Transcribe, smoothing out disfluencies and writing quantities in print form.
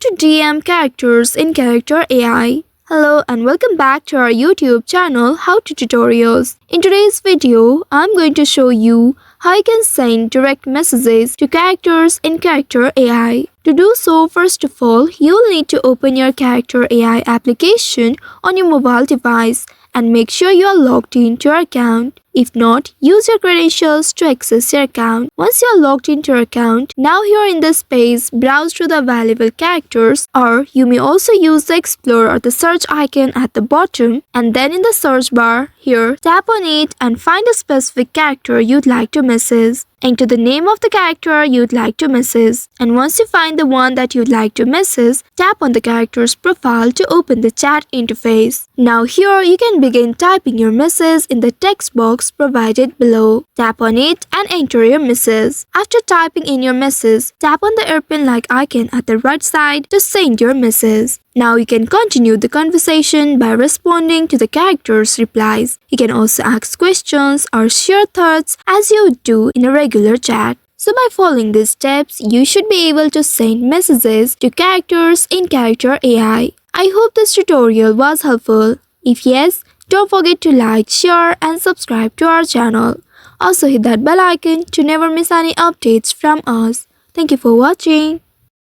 to DM characters in Character AI. Hello and welcome back to our YouTube channel How to Tutorials. In today's video, I'm going to show you how you can send direct messages to characters in Character AI. To do so, first of all, you'll need to open your Character AI application on your mobile device and make sure you are logged into your account. If not, use your credentials to access your account. Once you are logged into your account, now here in this page, browse through the available characters, or you may also use the explore or the search icon at the bottom, and then in the search bar here, tap on it and find a specific character you'd like to message. Enter the name of the character you'd like to message, and once you find the one that you'd like to message, tap on the character's profile to open the chat interface. Now here you can begin typing your message in the text box provided below. Tap on it and enter your message. After typing in your message, tap on the airplane-like icon at the right side to send your message. Now you can continue the conversation by responding to the character's replies. You can also ask questions or share thoughts as you would do in a regular chat. So by following these steps, you should be able to send messages to characters in Character AI. I hope this tutorial was helpful. If yes, don't forget to like, share and subscribe to our channel. Also hit that bell icon to never miss any updates from us. Thank you for watching.